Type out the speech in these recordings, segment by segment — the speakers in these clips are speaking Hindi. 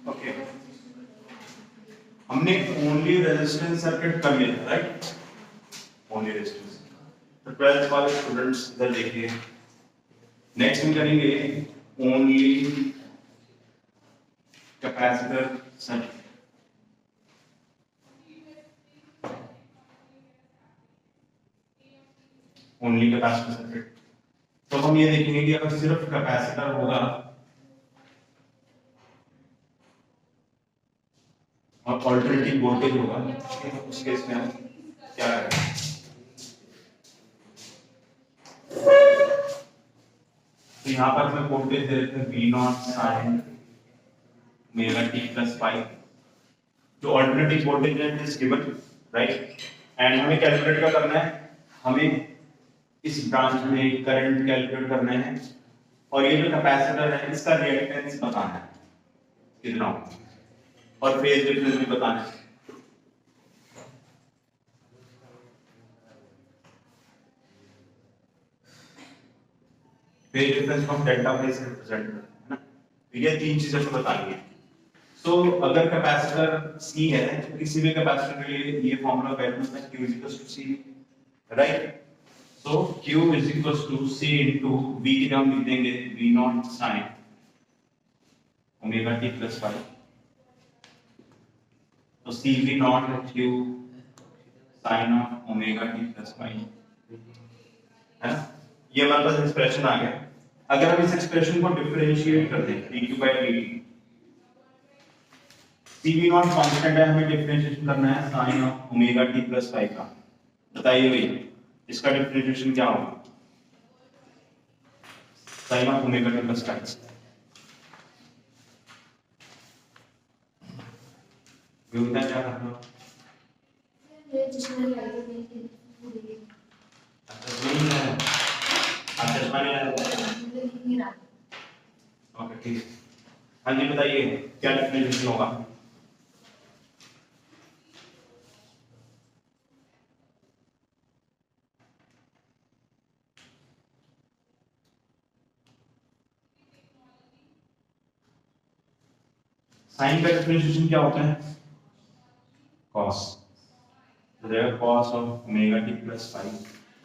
ओके, हमने ओनली रेजिस्टेंस सर्किट कर लिया, राइट? Only resistance. तो 12th वाले स्टूडेंट्स इधर देखिए, नेक्स्ट हम करेंगे only capacitor circuit. Only capacitor circuit. तो हम ये देखेंगे कि अगर सिर्फ कैपेसिटर होगा और ऑल्टरनेटिव वोल्टेज होगा, तो उस केस में हम क्या करेंगे? तो यहाँ पर मैं वोल्टेज दे देते हैं V0 sin omega t plus पाई। जो ऑल्टरनेटिव वोल्टेज है it is given, right? And हमें कैलकुलेट क्या करना है? हमें इस ब्रांच में करंट कैलकुलेट करना है, और ये जो कैपेसिटर है इसका रिएक्टेंस बताना है कितना हो, और फेज डिफरेंस भी बताना है। फेज डिफरेंस को हम डेल्टा फेज से रिप्रेजेंट करते हैं ना, तो ये तीन चीजें तो बतानी है। तो अगर कैपेसिटर C है तो किसी भी कैपेसिटर के लिए ये फॉर्मूला वैल्यू होता है Q C, right? So Q is equals to C into V की हम लिख देंगे V0 sin omega t plus पाई। तो C V0 Q sin of omega t plus पाई, है ना? ये हमारे पास एक्सप्रेशन आ गया। अगर हम इस एक्सप्रेशन को डिफरेंशिएट कर दें dq by dt, C V0 constant है, हमें डिफरेंशिएशन करना है sin of omega t plus पाई का। बताइए भाई इसका डिफरेंशिएशन क्या होगा? sin of omega t plus पाई। योगिता क्या करते हो? ये चश्मा लगाते हैं कि अच्छा नहीं है, आप चश्मा नहीं लगाते? ओके ठीक है। हाँ जी बताइए क्या डिफरेंशिएशन होगा? साइन का डिफरेंशिएशन क्या होता है? cos, तो रहेगा cos of omega t plus पाई।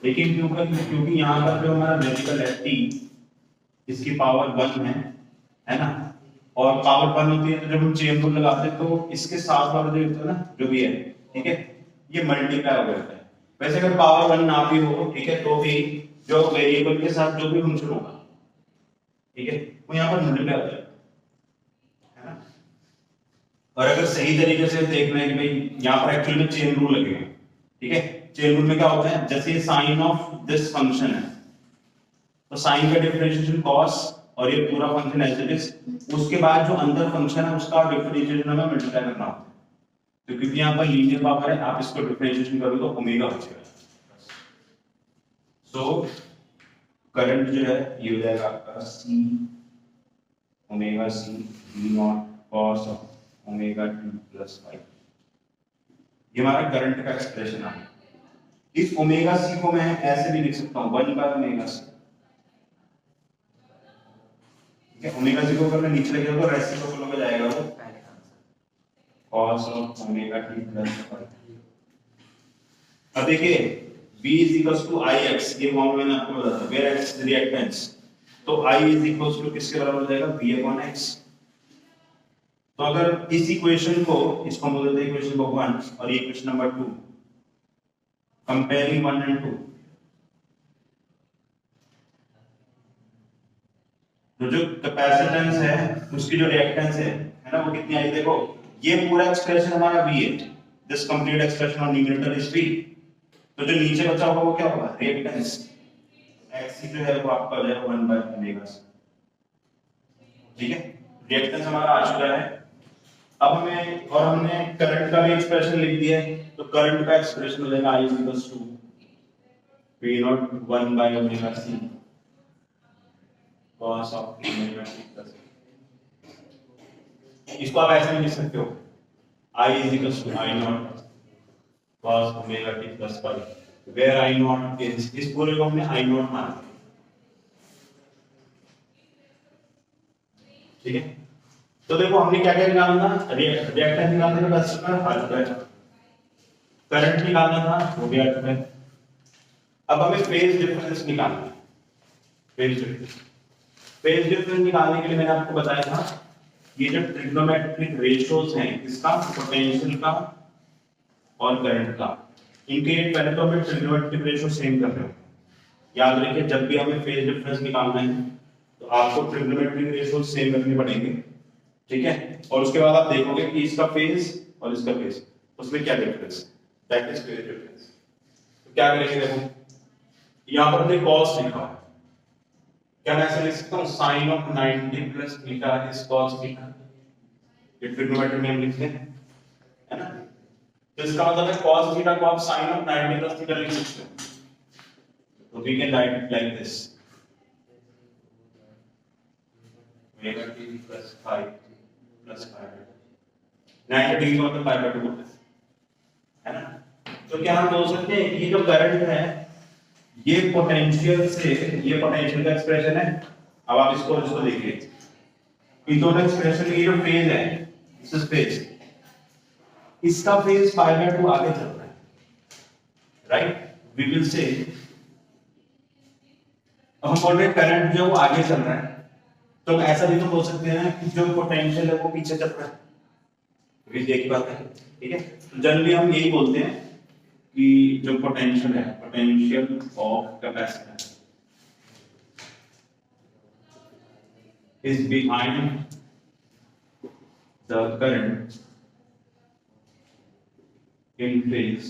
लेकिन क्योंकि यहाँ पर जो हमारा वेरिएबल है t, इसकी पावर 1 है ना? और पावर 1 होती है तो जब हम चेन रूल लगाते हैं तो इसके साथ वाला जो होता है ना, जो भी है, ठीक है, ये मल्टीप्लाई हो जाता है। वैसे अगर पावर 1 ना भी हो, ठीक है, तो भी जो वेरिएबल के साथ जो भी फंक्शन होगा, ठीक है, वो यहाँ पर मल्टीप्लाई हो जाएगा, है ना? और अगर सही तरीके से देखना है कि भाई यहाँ पर एक्चुअली में चेन रूल लगेगा, ठीक है? चेन रूल में क्या होता है, जैसे ये साइन ऑफ दिस फंक्शन है तो साइन का डिफरेंशिएशन cos और ये पूरा फंक्शन एज इट इज, उसके बाद जो अंदर फंक्शन है उसका डिफरेंशिएशन हमें मल्टीप्लाई करना होता है। तो क्योंकि यहाँ पर लीनियर पावर है, आप इसको डिफरेंशिएशन करोगे तो ओमेगा हो जाएगा। सो करंट जो है ये हो जाएगा आपका c omega c v0 cos of omega t plus पाई। ये हमारा करंट का एक्सप्रेशन आ गया। इस ओमेगा c को मैं ऐसे भी लिख सकता हूँ 1 बाय ओमेगा c, ठीक है? ओमेगा c को अगर मैं नीचे लेके जाऊँ तो रेसिप्रोकल हो जाएगा वो cos of omega t plus पाई। अब देखिए v is equals to ix, ये फॉर्मूला मैंने आपको बताया था, where x is reactance, तो I is equals to किसके बराबर हो जाएगा? v upon x। तो अगर इस इक्वेशन को, इसको हम बोलते हैं इक्वेशन नंबर 1 और ये इक्वेशन नंबर 2, कंपेयरिंग 1 एंड 2, तो जो कैपेसिटेंस है उसकी जो रिएक्टेंस है ना, वो कितनी आई? देखो ये पूरा एक्सप्रेशन हमारा v है, this complete expression on numerator is v। तो जो नीचे बचा होगा वो क्या होगा? रिएक्टेंस। xc जो है वो आपका हो जाएगा 1 बाय ओमेगा c, ठीक है? रिएक्टेंस हमारा आ चुका है। अब हमें, और हमने करंट का भी एक्सप्रेशन लिख दिया है, तो करंट का एक्सप्रेशन हो जाएगा I equals to V0 1 by omega c cos of omega t plus. इसको आप ऐसे भी लिख सकते हो I equals to I0 cos omega t plus pi, where I0 is, इस पूरे को हमने I0 माना, ठीक है? तो देखो हमने क्या क्या निकालना था, रिएक्टेंस निकालने का बस आ चुका है, करंट निकालना था वो भी आ चुका है। अब हमें फेज डिफरेंस निकालना है। फेज डिफरेंस निकालने के लिए मैंने आपको बताया था ये जो ट्रिग्नोमेट्रिक रेशियोज हैं इसका, पोटेंशियल का और करंट का, इनके पहले तो हमें ट्रिग्नोमेट्रिक रेशियो सेम कर रहे हो। याद रखिए जब भी हमें फेज डिफरेंस निकालना है तो आपको ट्रिग्नोमेट्रिक रेशियो सेम रखने पड़ेंगे, ठीक है। और उसके बाद आप देखोगे कि इसका फेज और इसका फेज उसमें क्या डिफरेंस है, दैट इज फेज डिफरेंस। तो क्या करेंगे, देखो यहां पर हमने cos लिखा है, क्या मैं ऐसे लिख सकता हूं sin of 90 plus theta is cos theta, ये ट्रिग्नोमेट्री में हम लिखते हैं, है ना। तो इसका मतलब है cos थीटा को आप sin ऑफ 90 प्लस थीटा लिख सकते हो। तो we can write it like this, omega t plus phi plus pi, 90 degree का मतलब pi by 2 होता है ना। तो क्या हम बोल सकते हैं कि ये जो करंट है ये पोटेंशियल से, ये पोटेंशियल का एक्सप्रेशन है। अब आप इसको देखिए, इन दोनों एक्सप्रेशन की जो फेज है, दिस इज फेज, इसका फेज पाई बाय 2 आगे चल रहा है, राइट। वी विल से, अब हम बोल रहे हैं करंट जो वो आगे चल रहा है, तो हम ऐसा भी तो बोल सकते हैं कि जो पोटेंशियल है वो पीछे चल रहा है, ये एक बात है, ठीक है। तो जनरली हम यही बोलते हैं कि जो पोटेंशियल है, potential of capacitor is behind the current in phase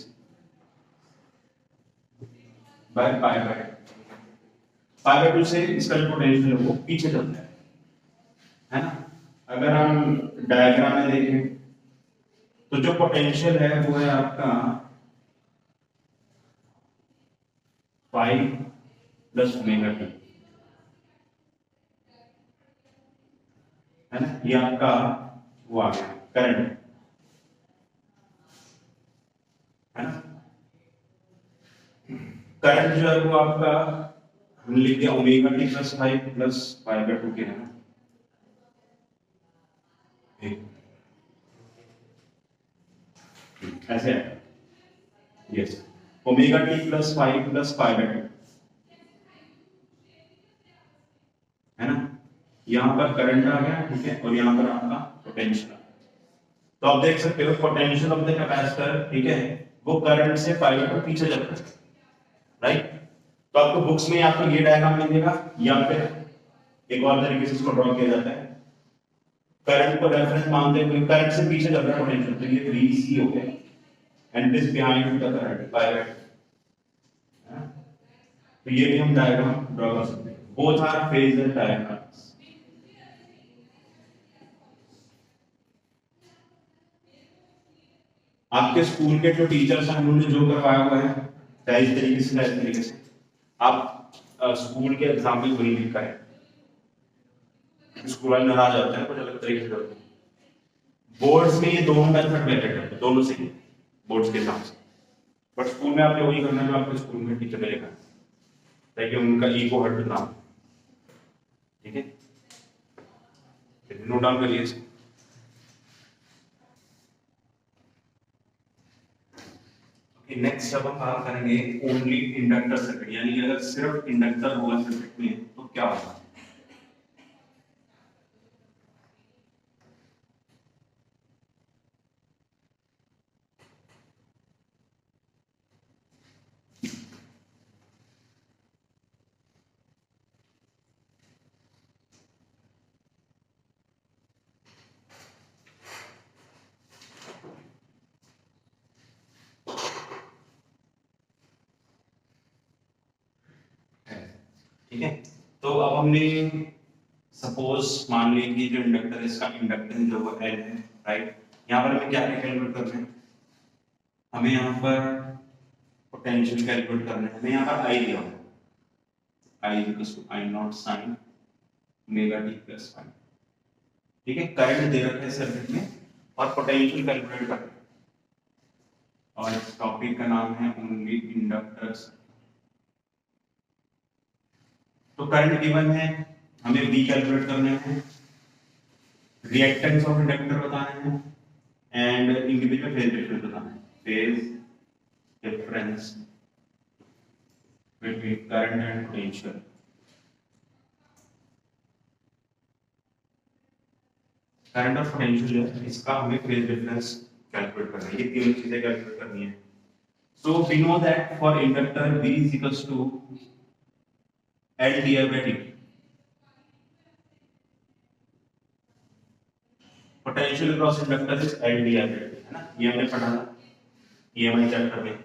by pi by 2 से इसका जो पोटेंशियल है वो पीछे चलता है ना। अगर हम डायग्राम में देखें तो जो पोटेंशियल है वो है आपका 5 प्लस ओमेगा टी, है ना। ये आपका वो आ गया करंट, है ना। करंट जो है वो आपका हम लिख दिया omega t plus 5 plus pi by 2 के, है ना। ऐसे है, yes, omega t plus 5 plus pi by 2, है ना। यहां पर करंट आ गया, ठीक है, और यहां पर आपका पोटेंशियल आ गया। तो आप देख सकते हो पोटेंशियल ऑफ द कैपेसिटर, ठीक है, वो करंट से पाई बाय 2 पीछे चल रहा है, राइट। तो आपको बुक्स में आपको ये डायग्राम मिलेगा, या फिर एक और तरीके से इसको ड्रॉ किया जाता है, करंट को रेफरेंस मानते हुए करंट से पीछे चल रहा है पोटेंशियल, तो ये VC हो गया and this behind the current by, तो ये भी हम डायग्राम ड्रॉ कर सकते हैं, बोथ आर फेजर डायग्राम्स। आपके स्कूल के जो टीचर्स हैं उन्होंने जो करवाया हुआ है चाहे इस तरीके से चाहे इस तरीके से, आप स्कूल के एग्जाम में वही लिखा है, स्कूल वाले नाराज होते हैं कुछ अलग तरीके से करते हैं। बोर्ड्स में ये दोनों मेथड वैलिड है, दोनों सही बोर्ड्स के हिसाब से, बट स्कूल में आपने वही करना है जो आपके स्कूल में टीचर ने लिखा है, ताकि उनका ईगो हर्ट ना हो, ठीक है। नोट डाउन करिए इसको। नेक्स्ट जब हम बात करेंगे ओनली इंडक्टर सर्किट, यानी कि अगर सिर्फ इंडक्टर होगा सर्किट में तो क्या होगा। ठीक है, तो अब हमने सपोज मान ली कि जो इंडक्टर है इसका इंडक्टेंस जो है L है, राइट। यहाँ पर हमें क्या क्या कैलकुलेट करना है, हमें यहाँ पर पोटेंशियल कैलकुलेट करना है, हमें यहाँ पर I दिया हुआ है, I equals to I naught sine omega t plus 5, ठीक है। करंट दे रखा है सर्किट में और पोटेंशियल कैलकुलेट करना है, और इस टॉपिक का नाम है ओनली इंडक्टर्स। तो करंट गिवन है, हमें V कैलकुलेट करना है, रिएक्टेंस ऑफ इंडक्टर बताना है एंड इनके बीच में फेज डिफरेंस बताना है। Phase difference between current and potential. Current और पोटेंशियल है, इसका हमें फेज डिफरेंस कैलकुलेट करना है, ये तीनों चीजें कैलकुलेट करनी है। So we know that for inductor V is equals to L di by dt, potential across inductor is L di by dt, है ना, ये हमने पढ़ा था EMI चैप्टर में।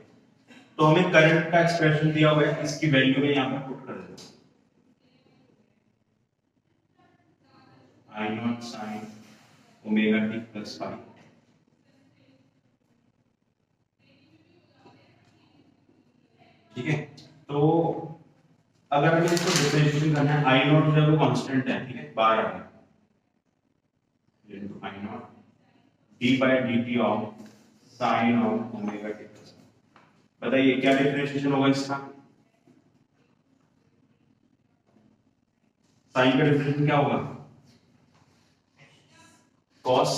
तो हमें करंट का एक्सप्रेशन दिया हुआ है, इसकी वैल्यू में यहां पर पुट कर देते हैं, I naught sin omega t plus phi। ठीक है, तो अगर हमें इसको डिफरेंशिएट करना है, I naught जो है वो कांस्टेंट है, ठीक है, बाहर आ गया into I naught d by dt of sin of omega t plus phi। बताइए क्या डिफरेंशिएशन होगा इसका? साइन का डिफरेंशिएशन क्या होगा? cos,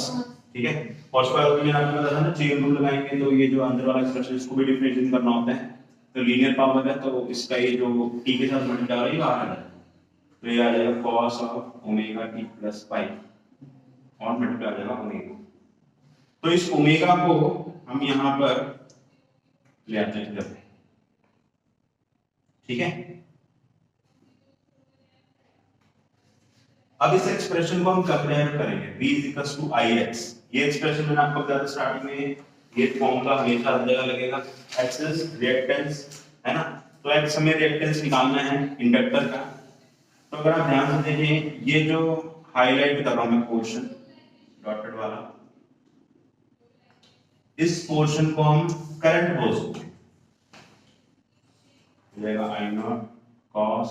ठीक है। cos का मैंने आपको बताया था ना, चेन रूल लगाएंगे तो ये जो अंदर वाला एक्सप्रेशन इसको भी डिफरेंशिएट करना होता है, तो लीनियर पावर है तो इसका ये जो t के साथ मल्टीप्लाई हो रही है बाहर आ जाएगा, तो ये आ जाएगा cos of omega t plus पाई और मल्टीप्लाई आ जाएगा ओमेगा। तो इस ओमेगा को हम यहां पर ले आते हैं इधर, ठीक है। अब इस एक्सप्रेशन को हम कंपेयर करेंगे v इक्वल्स टू ix। ये एक्सप्रेशन मैंने आपको बताया था स्टार्टिंग में, ये फॉर्मूला हमेशा हर जगह लगेगा, x इज रिएक्टेंस, है ना, तो x हमें रिएक्टेंस निकालना है इंडक्टर का। तो अगर आप ध्यान से देखें, ये जो हाईलाइट कर रहा हूं मैं पोर्शन डॉटेड वाला, इस पोर्शन को हम करंट बोल सकते हैं, जाएगा I naught cos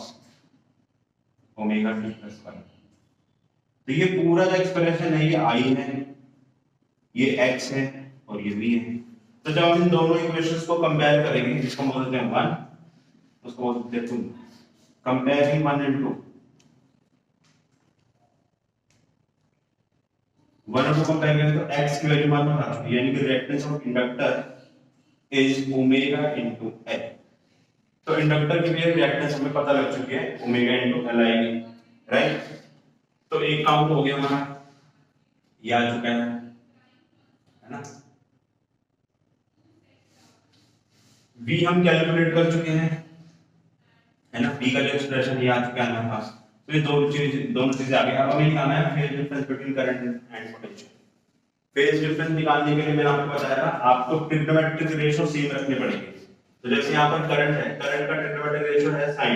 omega t plus पाई। तो ये पूरा जो एक्सप्रेशन है ये I है, ये x है और ये v है। तो जब हम इन दोनों इक्वेशंस को कंपेयर करेंगे, इसको बोलते हैं 1, उसको बोलते हैं 2, कंपेयरिंग 1 एंड 2, 1 और 2 कंपेयर करें तो x की वैल्यू मान आ चुकी है, यानी कि reactance of inductor is omega into L। तो इंडक्टर की भी रिएक्टेंस हमें पता लग चुकी है, ओमेगा इनटू L आएगी, राइट। तो एक काउंट हो गया हमारा, ये आ चुका है ना। v हम कैलकुलेट कर चुके हैं, है ना, v का जो एक्सप्रेशन ये आ चुका है हमारे पास। तो ये दोनों चीजें आ गई। अब हमें निकालना है phase difference between current and potential. Phase difference निकालने के लिए मैंने आपको बताया था, आपको ट्रिग्नोमेट्रिक रेशियो सेम रखने पड़ेंगे। तो जैसे यहाँ पर करंट है, करंट का ट्रिग्नोमेट्रिक रेशियो है sin,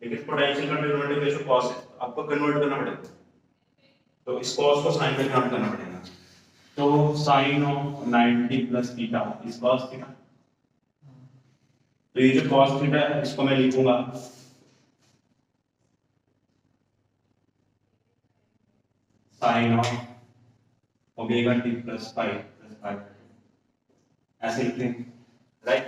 लेकिन पोटेंशियल का ट्रिग्नोमेट्रिक रेशियो cos है, आपको कन्वर्ट करना पड़ेगा। तो इस cos को sin में कन्वर्ट करना पड़ेगा, तो sin of 90 plus theta is cos theta. तो ये जो cos थीटा है इसको मैं लिखूंगा sin of omega t plus पाई, ऐसे लिखते हैं, राइट।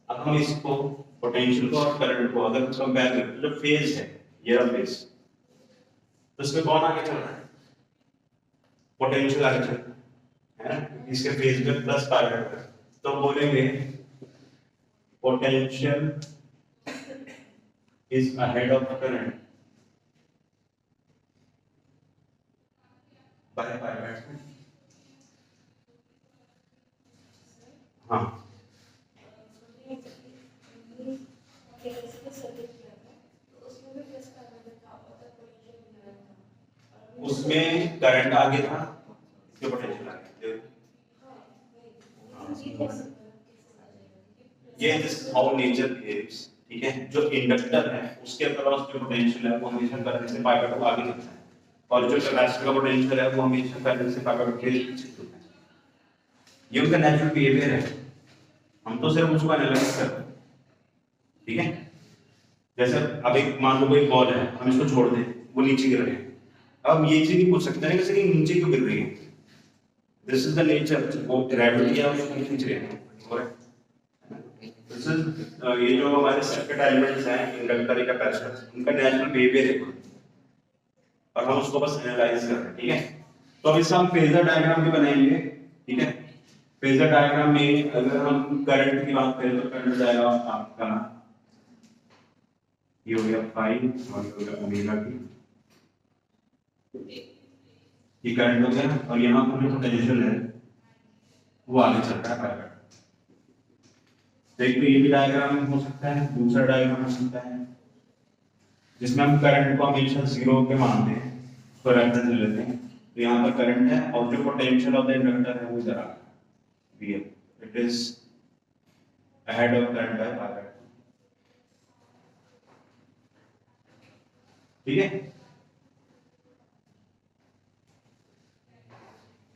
अब हम इसको पोटेंशियल को और करंट को अगर कंपेयर करें तो जो फेज है, ये रहा फेज, तो इसमें कौन आगे चल रहा है? पोटेंशियल आगे चल रहा है ना, इसके फेज में प्लस पाई है, तो बोलेंगे potential is ahead of current by pi. हाँ, उसमें करंट आगे था, इसके पोटेंशियल आगे। ये दिस हाउ नेचर बिहेव्स, ठीक है। जो इंडक्टर है उसके अक्रॉस जो पोटेंशियल है वो हमेशा करंट से पाई बाय 2 आगे निकलता है, और जो कैपेसिटर का पोटेंशियल है वो हमेशा करंट से पाई बाय 2 के पीछे होता है। ये उनका नेचुरल बिहेवियर है, हम तो सिर्फ उसको एनालाइज करते हैं, ठीक है। जैसे अब एक मान लो कोई बॉल है, हम इसको छोड़ दें, वो नीचे गिर रहे हैं, अब हम ये चीज नहीं पूछ सकते ना कि नीचे क्यों गिर रही है, दिस इज द नेचर, वो ग्रेविटी है उसको खींच रहे हैं, करेक्ट। दिस इज ये जो हमारे सर्किट एलिमेंट्स हैं, इंडक्टर या कैपेसिटर, उनका नेचुरल बिहेवियर है। और हम उसको बस एनालाइज कर रहे हैं, ठीक है। तो अब इसका हम फेजर डायग्राम भी बनाएंगे, ठीक है। फेजर डायग्राम में अगर हम करंट की बात करें तो करंट जाएगा आपका, ये हो गया फाई और ये हो गया ओमेगा टी, ये करंट हो गया और यहाँ पर जो पोटेंशियल है वो आगे चल रहा है पाई। देखो ये भी डायग्राम हो सकता है, दूसरा डायग्राम हो सकता है जिसमें हम करंट को हमेशा जीरो पे मानते हैं, तो रेफरेंस ले लेते हैं। तो यहाँ पर करंट है और जो पोटेंशियल ऑफ द इंडक्टर है वो इधर आ रहा है, it is ahead of current by power, ठीक है।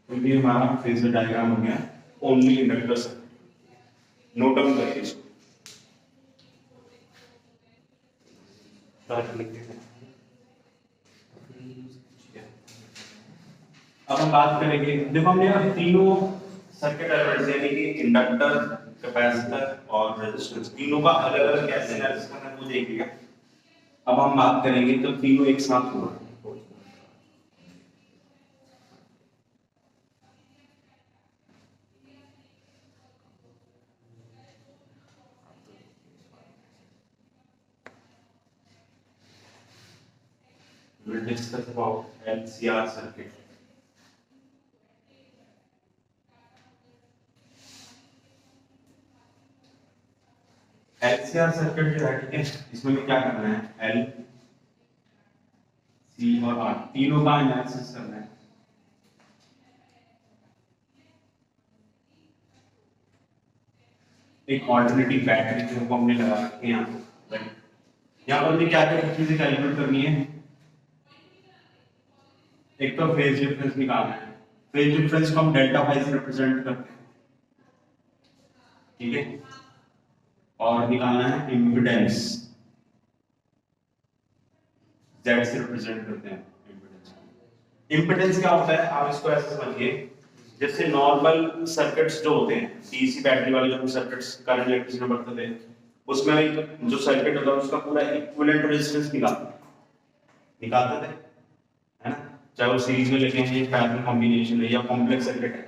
तो ये हमारा फेजर डायग्राम हो गया ओनली इंडक्टर से, नोट डाउन करिए इसको। अब हम बात करेंगे, देखो हमने अब तीनों सर्किट एलिमेंट्स यानी कि इंडक्टर, कैपेसिटर और रेजिस्टेंस, तीनों का अलग अलग कैसे एनालिसिस करना है वो देखिएगा। अब हम बात करेंगे तो तीनों एक साथ होगा, we'll discuss about LCR circuit। LCR circuit जो है, ठीक है, इसमें भी क्या करना है, L, C और R तीनों का एनालिसिस करना है। एक ऑल्टरनेटिव बैटरी जो हमने लगा रखी है यहाँ पर, यहाँ पर भी क्या क्या चीजें कैलकुलेट करनी है। एक तो फेज डिफरेंस निकालना है, फेज डिफरेंस को हम डेल्टा फाई से रिप्रेजेंट करते हैं, ठीक है। और निकालना है इम्पीडेंस, जेड से रिप्रेजेंट करते हैं इम्पीडेंस। इम्पीडेंस क्या होता है, आप इसको ऐसे समझिए, जैसे नॉर्मल सर्किट्स जो होते हैं, डीसी बैटरी वाले जो सर्किट्स करंट इलेक्ट्रिसिटी में बढ़ते थे, उसमें जो सर्किट होता है उसका पूरा इक्विवेलेंट रेजिस्टेंस निकालते थे, है ना। चाहे वो सीरीज में लेके हैं, पैरेलल कॉम्बिनेशन है या कॉम्प्लेक्स सर्किट है,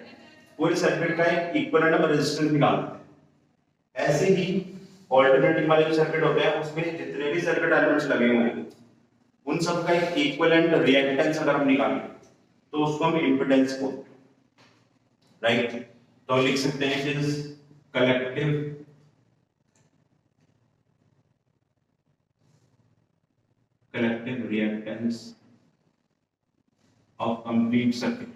पूरे सर्किट का एक इक्विवेलेंट रेजिस्टेंस निकालते हैं। ऐसे ही ऑल्टरनेटिव वाले जो सर्किट होते हैं उसमें जितने भी सर्किट एलिमेंट्स लगे हुए हैं उन सब का एक इक्विवेलेंट रिएक्टेंस अगर हम निकालें तो उसको हम इम्पीडेंस बोलते हैं, राइट। तो लिख सकते हैं it is collective reactance of complete circuit,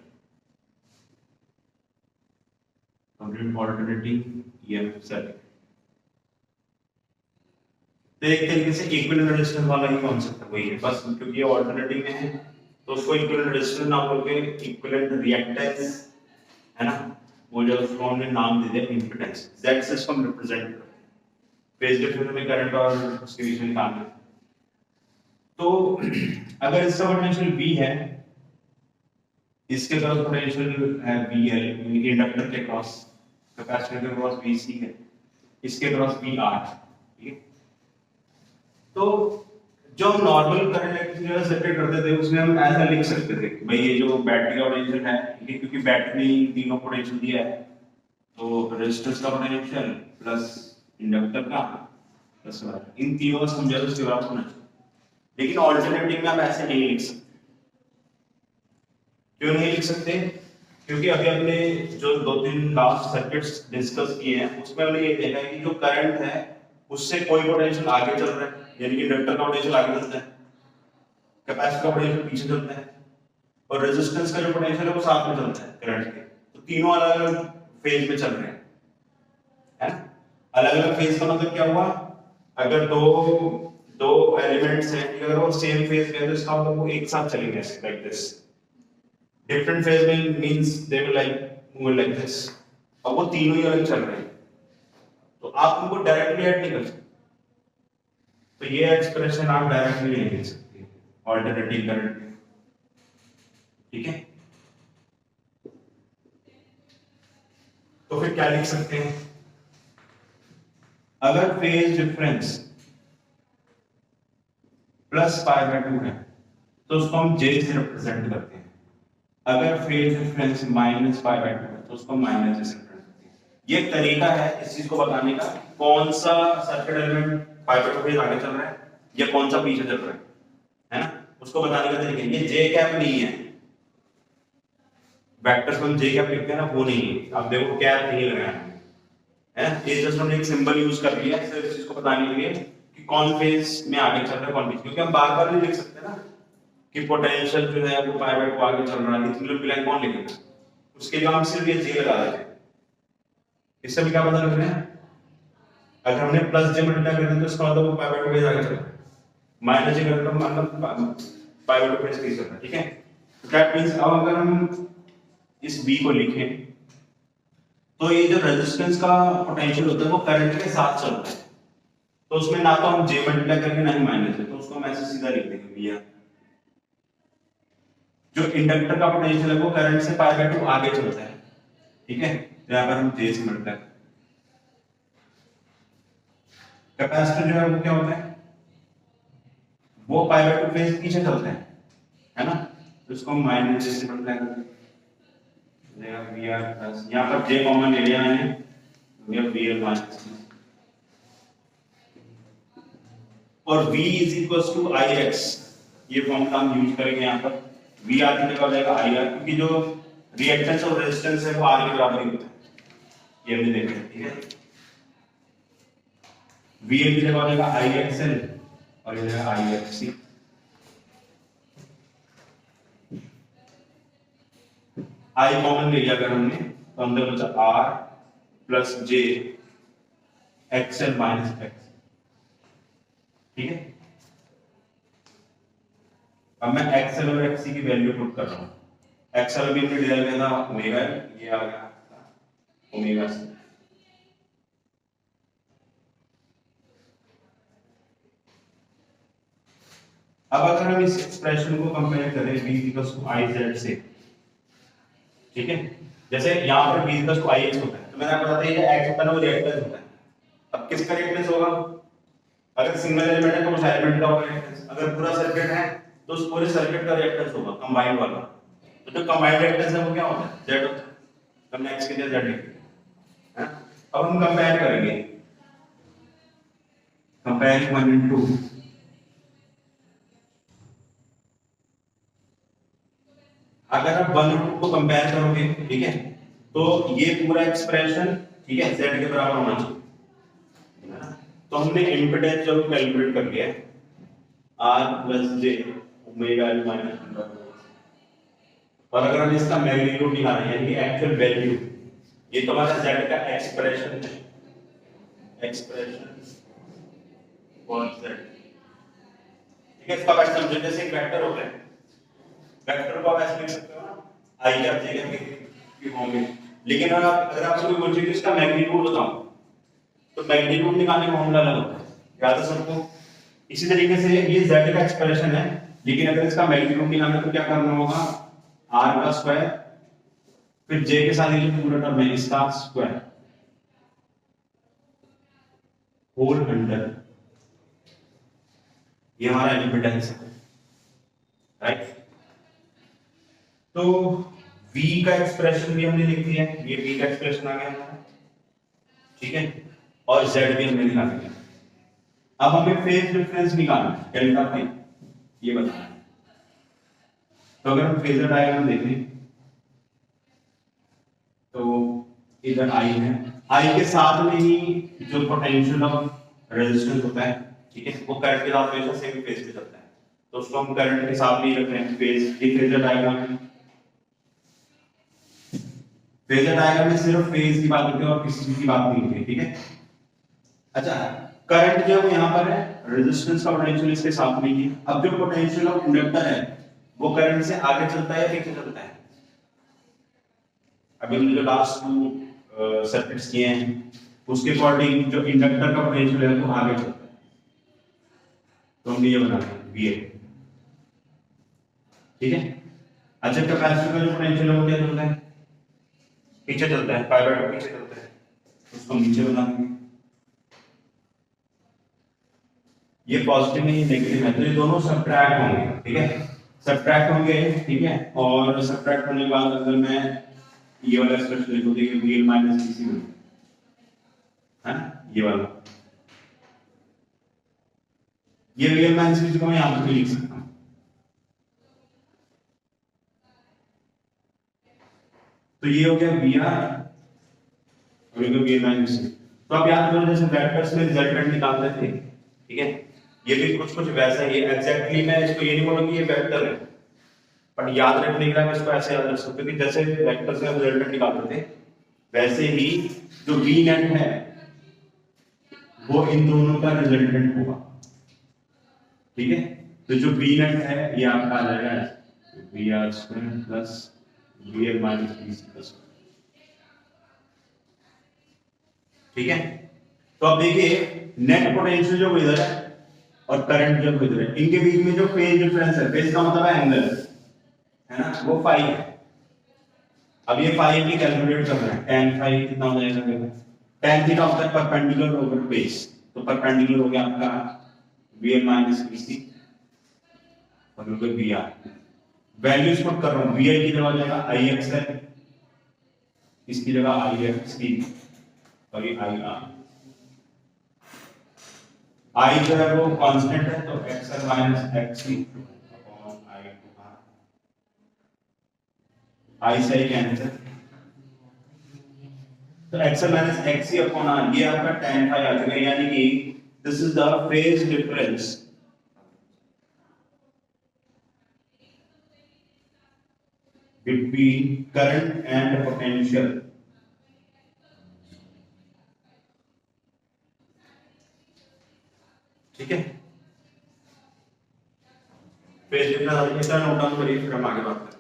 complete alternating EMF circuit। तो एक तरीके से इक्विवेलेंट रेजिस्टेंस वाला ही कॉन्सेप्ट है, वही है, बस क्योंकि ये ऑल्टरनेटिंग में है तो उसको इक्विवेलेंट रेजिस्टेंस ना बोल के इक्विवेलेंट रिएक्टेंस, है ना, वो जो उसको हमने नाम दे दिया इम्पीडेंस, Z से इसको हम रिप्रेजेंट करते हैं। फेज डिफरेंस में करंट और उसके बीच में निकालना है। तो अगर इसका पोटेंशियल V है, इसके तरफ पोटेंशियल है VL, यानी कि इंडक्टर के क्रॉस, कैपेसिटर के क्रॉस VC है, इसके क्रॉस VR, ठीक है। तो जो हम नॉर्मल करंट इलेक्ट्रिसिटी सर्किट करते थे उसमें हम ऐसा लिख सकते थे भाई ये जो बैटरी का पोटेंशियल है, ठीक है, क्योंकि बैटरी ने तीनों पोटेंशियल दिया है, तो रेजिस्टेंस का पोटेंशियल प्लस इंडक्टर का प्लस इन तीनों का समझा तो उसके बाद होना चाहिए। लेकिन ऑल्टरनेटिव में हम ऐसे नहीं लिख सकते। क्यों नहीं लिख सकते? क्योंकि अभी हमने जो दो तीन लास्ट सर्किट्स डिस्कस किए हैं उसमें हमने ये देखा है कि जो करंट है उससे कोई पोटेंशियल आगे चल रहा है, यानी कि इंडक्टर का पोटेंशियल आगे चलता है, कैपेसिटर का पोटेंशियल पीछे चलता है और रेजिस्टेंस का जो पोटेंशियल है वो साथ में चलता है करंट के। तो तीनों अलग अलग फेज में चल रहे हैं, है ना। अलग अलग फेज का मतलब क्या हुआ, अगर दो एलिमेंट्स हैं, अगर वो सेम फेज में है तो इसका मतलब वो एक साथ चलेंगे लाइक दिस। डिफरेंट फेज में means they will move like this. अब वो तीनों ही अलग चल रहे हैं तो आप उनको डायरेक्टली ऐड नहीं कर सकते। तो ये एक्सप्रेशन आप डायरेक्टली नहीं लिख सकते ऑल्टरनेटिव करंट में, ठीक है। तो फिर क्या लिख सकते हैं, अगर फेज डिफरेंस +π/2 है तो उसको हम J से रिप्रेजेंट करते हैं। अगर phase difference minus pi by 2 है तो उसको माइनस J से रिप्रेजेंट करते हैं। ये एक तरीका है इस चीज को बताने का, कौन सा circuit element pi by 2 phase आगे चल रहा है या कौन सा पीछे चल रहा है ना, उसको बताने का तरीका। ये J कैप नहीं है, वेक्टर्स में J कैप लिखते हैं ना, वो नहीं है। अब देखो कैप नहीं लगाया है, ये जस्ट हमने एक सिंबल यूज कर लिया सिर्फ इस चीज को बताने के लिए कि कौन फेज में आगे चल रहा है कौन पीछे, क्योंकि हम बार बार नहीं लिख सकते ना कि पोटेंशियल जो है वो पाई बाय 2 आगे चल रहा है, इतनी लंबी लाइन कौन लिखेगा। उसके लिए हम सिर्फ ये J लगा देते हैं। इससे भी क्या पता लग रहा है, अगर हमने प्लस J मल्टीप्लाई कर दिया तो इसका मतलब वो पाई बाय 2 फेज आगे चल रहा है, माइनस J कर तो मतलब पाई बाय 2 फेज पीछे चल रहा है। ठीक है, दैट मींस अब अगर हम इस B को लिखें तो ये जो रेजिस्टेंस का पोटेंशियल होता है वो करंट के साथ चलता है, तो उसमें ना तो हम J मल्टीप्लाई करेंगे ना ही माइनस J, तो उसको हम ऐसे सीधा लिख देंगे भैया। जो इंडक्टर का पोटेंशियल है वो करंट से पाई बाय 2 आगे चलता है। ठीक है, तो यहाँ पर हम J से मल्टीप्लाई। कैपेसिटर जो है वो क्या होता है, वो पाई बाय 2 फेज पीछे चलता है ना, तो इसको हम माइनस J से मल्टीप्लाई करते हैं। VR प्लस, यहाँ पर J कॉमन ले लिया मैंने, ये VL माइनस, और V is equal to IX, ये फॉर्मूला हम यूज करेंगे। यहाँ पर V R की जगह हो जाएगा IR, क्योंकि जो रिएक्टेंस और रेजिस्टेंस है वो R के बराबर ही होता है, ये हमने देखा है। ठीक है, VL की जगह हो जाएगा IXL और ये जाएगा IXC। I कॉमन ले लिया अगर हमने तो अंदर बचा R plus J XL minus X। ठीक है, अब मैं XL और XC की वैल्यू पुट कर रहा हूं। XL भी हमने डिराइव किया था ओमेगा, ये आ गया ओमेगा C। अब अगर हम इस एक्सप्रेशन को कंपेयर करें V IZ से, ठीक है, जैसे यहाँ पर V IX होता है, तो मैंने आपको बताया ये X होता है ना, वो रिएक्टेंस होता है। अब किसका रिएक्टेंस होगा, अगर सिंगल एलिमेंट है तो उस एलिमेंट का होगा रिएक्टेंस, अगर पूरा सर्किट है तो उस पूरे सर्किट का रिएक्टेंस होगा कंबाइंड वाला। तो जो कंबाइंड रिएक्टेंस है वो क्या होता है, Z होता है, तो हमने X के लिए Z लिख दिया है। अब हम कंपेयर करेंगे, कंपेयरिंग 1 and 2, अगर आप 1 और 2 को कंपेयर करोगे, ठीक है, तो ये पूरा एक्सप्रेशन, ठीक है, Z के बराबर होना चाहिए, है ना। तो हमने इम्पीडेंस जब कैलकुलेट कर लिया है R plus J omega L minus 1/2, और अगर हम इसका मैग्नीट्यूड निकालें यानी कि एक्चुअल वैल्यू, ये तो हमारा Z का एक्सप्रेशन है, एक्सप्रेशन फॉर Z। ठीक है, इसका बात समझो, जैसे एक वेक्टर होता है, वेक्टर को आप ऐसे लिख सकते हो ना, I कैप J कैप के फॉर्म में, लेकिन अगर आपसे कोई पूछे कि इसका मैग्नीट्यूड बताओ तो मैग्नीट्यूड निकालने का फॉर्मूला अलग होता है, याद है सबको। इसी तरीके से ये Z का एक्सप्रेशन है, लेकिन अगर इसका मैग्नीट्यूड निकालना तो क्या करना होगा, R का स्क्वायर फिर J के साथ ये पूरा टर्म है इसका स्क्वायर होल अंडर, ये हमारा इम्पीडेंस है, राइट। तो V का एक्सप्रेशन भी हमने लिख दिया है, ये V का एक्सप्रेशन आ गया हमारा, ठीक है, और Z भी हमने निकाल दिया। अब हमें फेज डिफरेंस निकालना है, डेल्टा फाई, ये बताना है। तो अगर हम फेजर डायग्राम देखें तो इधर I है, I के साथ में ही जो पोटेंशियल ऑफ रेजिस्टेंस होता है, ठीक है, वो करंट के साथ हमेशा सेम फेज पे चलता है, तो उसको हम करंट के साथ ही रख रहे हैं फेज। ये फेजर डायग्राम है, फेजर डायग्राम में सिर्फ फेज की बात होती है और किसी चीज की बात नहीं होती, ठीक है। अच्छा, करंट जो है यहाँ पर है, रेजिस्टेंस का पोटेंशियल इसके साथ में ही है। अब जो पोटेंशियल ऑफ इंडक्टर है वो करंट से आगे चलता है या पीछे चलता है, अभी हमने जो लास्ट 2 सर्किट्स किए हैं उसके अकॉर्डिंग जो इंडक्टर का पोटेंशियल है वो आगे चलता है, तो हम ये बनाते हैं VA, ठीक है। अच्छा, कैपेसिटर का जो पोटेंशियल है वो क्या चलता है, पीछे चलता है, पाई बाय 2 पीछे चलता है, उसको नीचे बना देंगे। ये पॉजिटिव है, ये नेगेटिव है, तो ये दोनों सब्ट्रैक्ट होंगे, ठीक है। सब्ट्रैक्ट होंगे, ठीक है, और सब्ट्रैक्ट होने के बाद अगर मैं ये वाला एक्सप्रेशन लिखूं तो ये VL माइनस BC है ना, ये वाला, ये VL माइनस BC को मैं यहां पर भी लिख सकता हूं। तो ये हो गया VR और ये VL माइनस BC। तो आप याद करो जैसे वेक्टर्स में रिजल्टेंट निकालते थे, ठीक है, ये भी कुछ कुछ वैसा ही है। एग्जैक्टली मैं इसको ये नहीं बोलूंगा कि ये वेक्टर है, पर याद रखने के लिए मैं इसको ऐसे याद रख सकते हो कि जैसे वेक्टर्स में रिजल्टेंट निकालते थे वैसे ही जो V नेट है वो इन दोनों का रिजल्टेंट होगा, ठीक है। तो जो V नेट है ये आपका आ जाएगा VR² plus VL minus BC plus, ठीक है। तो अब देखिए नेट पोटेंशियल जो इधर है और करंट जो इधर है, इनके बीच में जो फेज डिफरेंस है, फेज का मतलब है एंगल, है ना, वो फाई है। अब ये फाई की कैलकुलेट करना है, tan फाई कितना हो जाएगा, देखो tan थीटा होता है परपेंडिकुलर ओवर बेस, तो परपेंडिकुलर हो गया आपका VL माइनस BC और फिर VR। वैल्यूज पुट कर रहा हूं, VI की जगह हो जाएगा IX है, इसकी जगह IX और ये IR। I जो है वो कांस्टेंट है तो XL minus XC upon I2R, I से कैंसिल, तो XL minus XC upon R, ये आपका tan फाई आ जाएगा, यानी कि this is the phase difference between current and potential, ठीक है। फेज डिफरेंस इतना नोट डाउन करिए, फिर हम आगे बात करें।